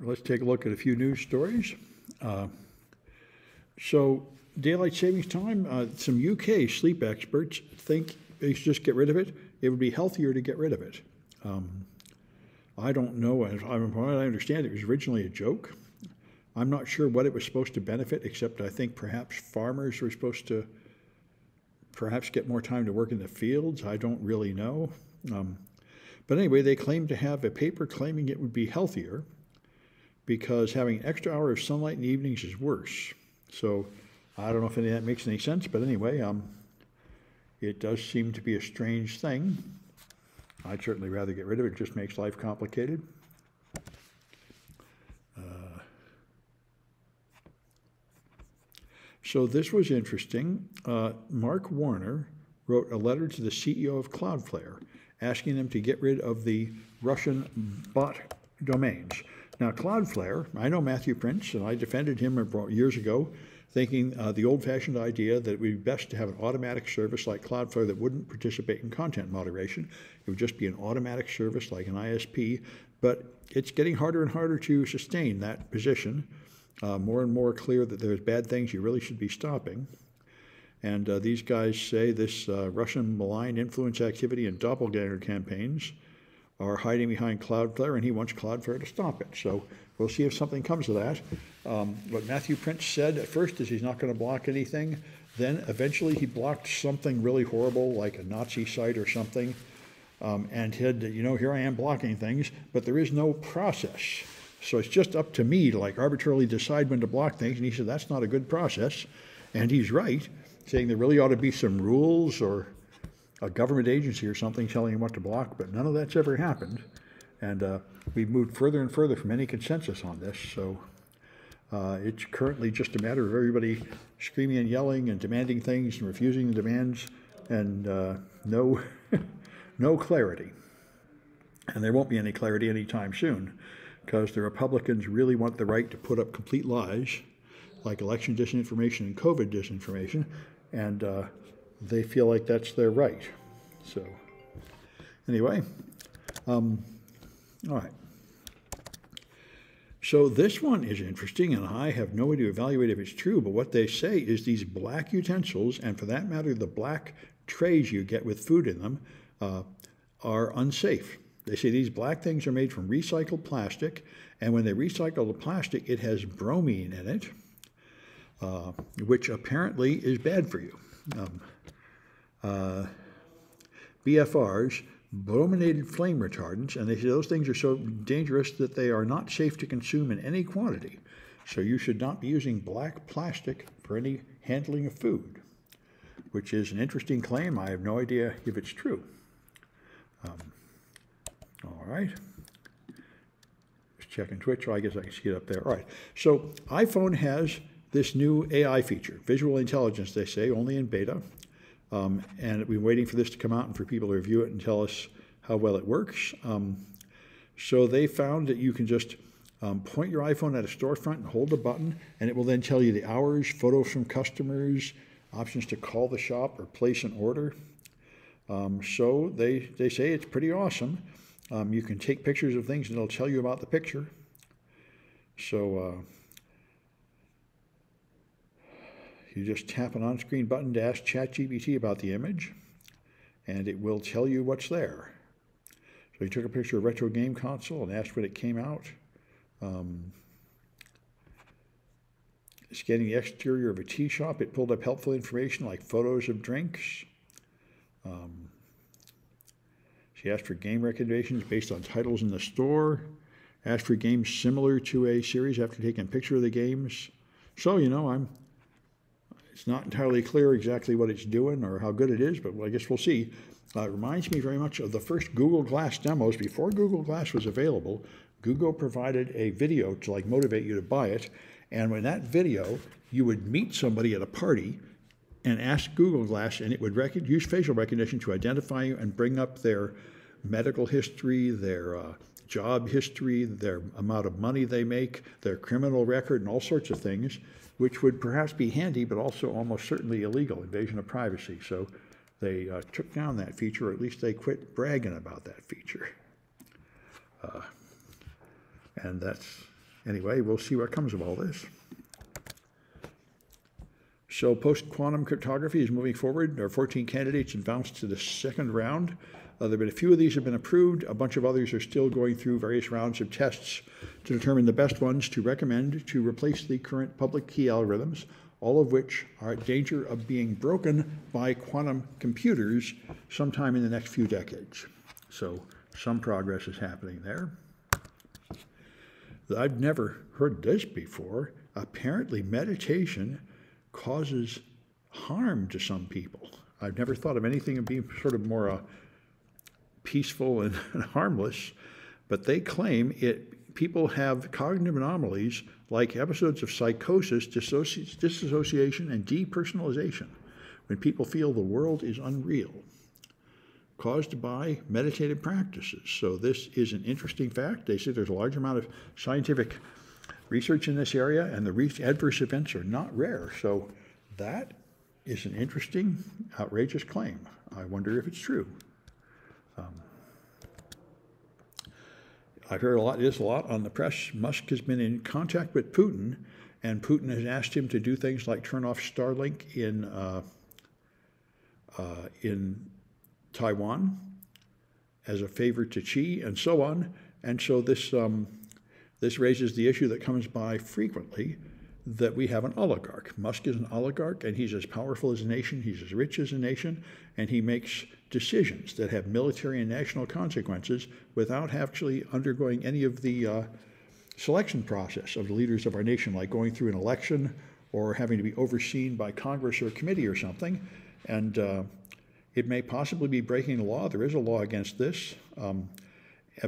let's take a look at a few news stories. So daylight savings time, some UK sleep experts think they should just get rid of it. It would be healthier to get rid of it. I don't know, from what I understand, it was originally a joke. I'm not sure what it was supposed to benefit, except I think perhaps farmers were supposed to perhaps get more time to work in the fields. I don't really know. But anyway, they claim to have a paper claiming it would be healthier because having an extra hour of sunlight in the evenings is worse. So I don't know if any of that makes any sense, but anyway, it does seem to be a strange thing. I'd certainly rather get rid of it. It just makes life complicated. So this was interesting. Mark Warner wrote a letter to the CEO of Cloudflare asking them to get rid of the Russian bot domains. Now, Cloudflare, I know Matthew Prince, and I defended him years ago, thinking the old-fashioned idea that it would be best to have an automatic service like Cloudflare that wouldn't participate in content moderation. It would just be an automatic service like an ISP, but it's getting harder and harder to sustain that position. More and more clear that there's bad things you really should be stopping. And these guys say this Russian malign influence activity and doppelganger campaigns are hiding behind Cloudflare, and he wants Cloudflare to stop it. So we'll see if something comes of that. What Matthew Prince said at first is he's not going to block anything. Then eventually he blocked something really horrible, like a Nazi site or something, and said, you know, here I am blocking things, but there is no process. So it's just up to me to like arbitrarily decide when to block things. And he said, that's not a good process. And he's right, saying there really ought to be some rules or a government agency or something telling him what to block, but none of that's ever happened. And we've moved further and further from any consensus on this. So it's currently just a matter of everybody screaming and yelling and demanding things and refusing the demands, and no, no clarity. And there won't be any clarity anytime soon, because the Republicans really want the right to put up complete lies, like election disinformation and COVID disinformation, and they feel like that's their right. So anyway, all right. So this one is interesting, and I have no way to evaluate if it's true, but what they say is these black utensils, and for that matter, the black trays you get with food in them, are unsafe. They say these black things are made from recycled plastic, and when they recycle the plastic, it has bromine in it, which apparently is bad for you. BFRs, brominated flame retardants, and they say those things are so dangerous that they are not safe to consume in any quantity. So you should not be using black plastic for any handling of food, which is an interesting claim. I have no idea if it's true. All right. Just checking Twitch. Oh, I guess I can see it up there. All right. So iPhone has this new AI feature, visual intelligence, they say, only in beta. And we've been waiting for this to come out and for people to review it and tell us how well it works. So they found that you can just point your iPhone at a storefront and hold the button, and it will then tell you the hours, photos from customers, options to call the shop or place an order. So they say it's pretty awesome. You can take pictures of things and it'll tell you about the picture. So you just tap an on-screen button to ask ChatGPT about the image, and it will tell you what's there. So he took a picture of a retro game console and asked when it came out. Scanning the exterior of a tea shop, it pulled up helpful information like photos of drinks. She asked for game recommendations based on titles in the store, asked for games similar to a series after taking a picture of the games. So, you know, it's not entirely clear exactly what it's doing or how good it is, but I guess we'll see. It reminds me very much of the first Google Glass demos. Before Google Glass was available, Google provided a video to like motivate you to buy it. And in that video, you would meet somebody at a party and ask Google Glass, and it would use facial recognition to identify you and bring up their medical history, their job history, their amount of money they make, their criminal record, and all sorts of things, which would perhaps be handy, but also almost certainly illegal, invasion of privacy. So they took down that feature, or at least they quit bragging about that feature. And that's Anyway, we'll see what comes of all this. So post-quantum cryptography is moving forward. There are 14 candidates advanced to the second round. There have been a few of these have been approved. A bunch of others are still going through various rounds of tests to determine the best ones to recommend to replace the current public key algorithms, all of which are at danger of being broken by quantum computers sometime in the next few decades. So some progress is happening there. I've never heard this before. Apparently meditation causes harm to some people. I've never thought of anything as being sort of more peaceful and harmless, but they claim people have cognitive anomalies like episodes of psychosis, disassociation, and depersonalization when people feel the world is unreal, caused by meditative practices. So this is an interesting fact. They say there's a large amount of scientific research in this area, and the adverse events are not rare. So that is an interesting, outrageous claim. I wonder if it's true. I've heard this a lot on the press. Musk has been in contact with Putin, and Putin has asked him to do things like turn off Starlink in Taiwan as a favor to Xi, and so on. And so this raises the issue that comes by frequently, that we have an oligarch. Musk is an oligarch, and he's as powerful as a nation, he's as rich as a nation, and he makes decisions that have military and national consequences without actually undergoing any of the selection process of the leaders of our nation, like going through an election or having to be overseen by Congress or a committee or something. And it may possibly be breaking the law. There is a law against this.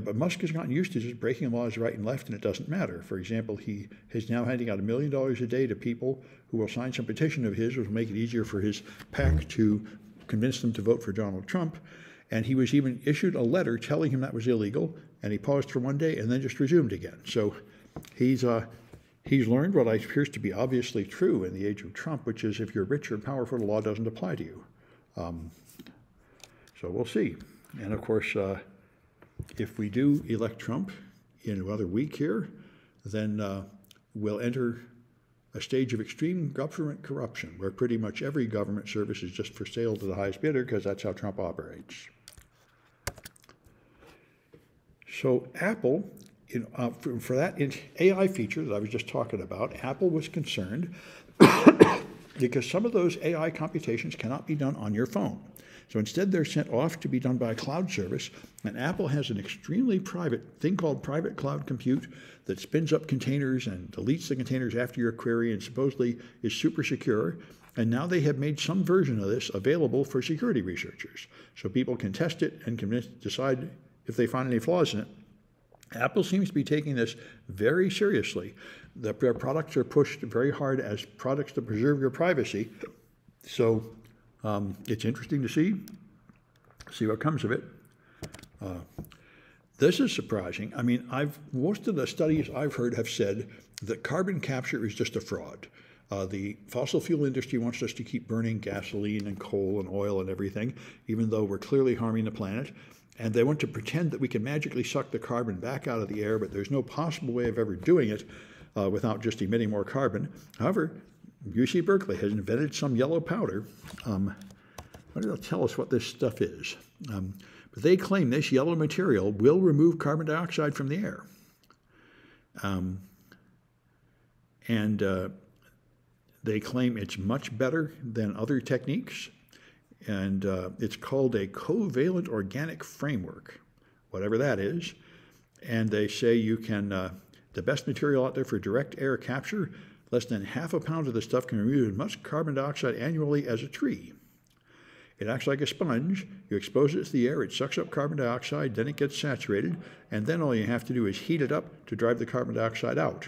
But Musk has gotten used to just breaking laws right and left, and it doesn't matter. For example, he is now handing out $1 million a day to people who will sign some petition of his, which will make it easier for his PAC to convince them to vote for Donald Trump. And he was even issued a letter telling him that was illegal, and he paused for one day and then just resumed again. So he's learned what appears to be obviously true in the age of Trump, which is if you're rich or powerful, the law doesn't apply to you. So we'll see. And of course, if we do elect Trump in another week here, then we'll enter a stage of extreme government corruption, where pretty much every government service is just for sale to the highest bidder, because that's how Trump operates. So Apple, for that AI feature that I was just talking about, Apple was concerned because some of those AI computations cannot be done on your phone. So instead, they're sent off to be done by a cloud service, and Apple has an extremely private thing called private cloud compute that spins up containers and deletes the containers after your query and supposedly is super secure. And now they have made some version of this available for security researchers, so people can test it and can decide if they find any flaws in it. Apple seems to be taking this very seriously. Their products are pushed very hard as products to preserve your privacy. So it's interesting to see what comes of it. This is surprising. I mean, most of the studies I've heard have said that carbon capture is just a fraud. The fossil fuel industry wants us to keep burning gasoline and coal and oil and everything, even though we're clearly harming the planet. And they want to pretend that we can magically suck the carbon back out of the air, but there's no possible way of ever doing it without just emitting more carbon. However, UC Berkeley has invented some yellow powder. What do they tell us what this stuff is? But they claim this yellow material will remove carbon dioxide from the air. They claim it's much better than other techniques. And it's called a covalent organic framework, whatever that is. And they say you can, the best material out there for direct air capture, less than half a pound of the stuff can remove as much carbon dioxide annually as a tree. It acts like a sponge. You expose it to the air, it sucks up carbon dioxide, then it gets saturated, and then all you have to do is heat it up to drive the carbon dioxide out.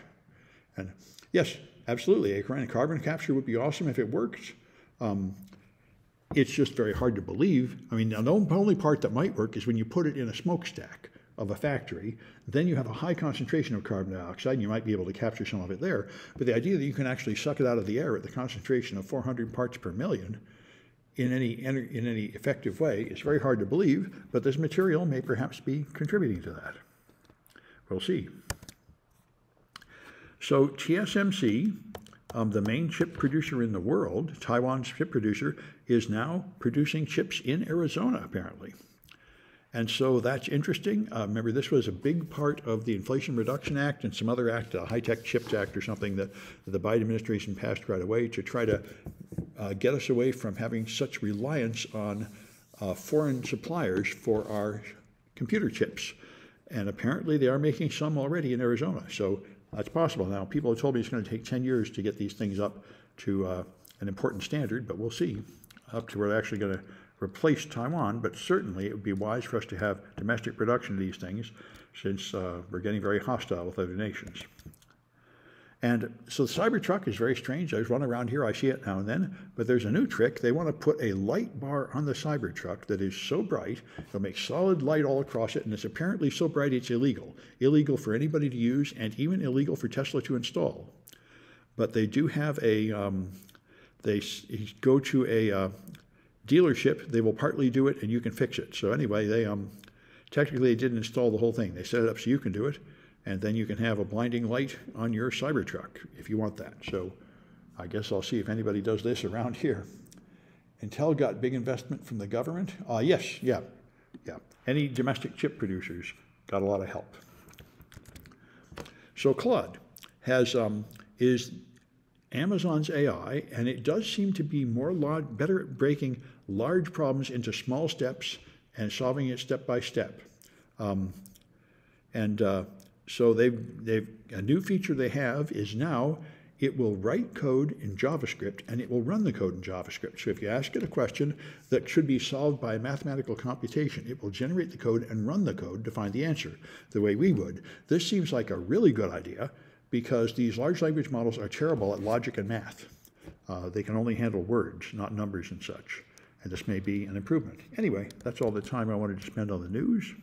And yes, absolutely, carbon capture would be awesome if it worked. It's just very hard to believe. I mean, the only part that might work is when you put it in a smokestack of a factory. Then you have a high concentration of carbon dioxide, and you might be able to capture some of it there. But the idea that you can actually suck it out of the air at the concentration of 400 parts per million in any effective way is very hard to believe, but this material may perhaps be contributing to that. We'll see. So TSMC, the main chip producer in the world, Taiwan's chip producer, is now producing chips in Arizona, apparently. And so that's interesting. Remember, this was a big part of the Inflation Reduction Act and some other act, a High-Tech Chips Act or something that the Biden administration passed right away to try to get us away from having such reliance on foreign suppliers for our computer chips. And apparently they are making some already in Arizona. So that's possible. Now, people have told me it's going to take 10 years to get these things up to an important standard, but we'll see, up to where they're actually going to replace Taiwan. But certainly it would be wise for us to have domestic production of these things, since we're getting very hostile with other nations. And so the Cybertruck is very strange. I just run around here, I see it now and then, but there's a new trick. They want to put a light bar on the Cybertruck that is so bright, it'll make solid light all across it, and it's apparently so bright it's illegal. Illegal for anybody to use, and even illegal for Tesla to install. But they do have a, they go to a dealership, they will partly do it, and you can fix it. So anyway, they technically they didn't install the whole thing. They set it up so you can do it, and then you can have a blinding light on your Cybertruck if you want that. So I guess I'll see if anybody does this around here. Intel got big investment from the government? Yes, yeah. Any domestic chip producers got a lot of help. So Claude is Amazon's AI, and it does seem to be better at breaking large problems into small steps and solving it step by step. So a new feature they have is now it will write code in JavaScript and it will run the code in JavaScript. So if you ask it a question that should be solved by a mathematical computation, it will generate the code and run the code to find the answer the way we would. This seems like a really good idea because these large language models are terrible at logic and math. They can only handle words, not numbers and such. And this may be an improvement. Anyway, that's all the time I wanted to spend on the news.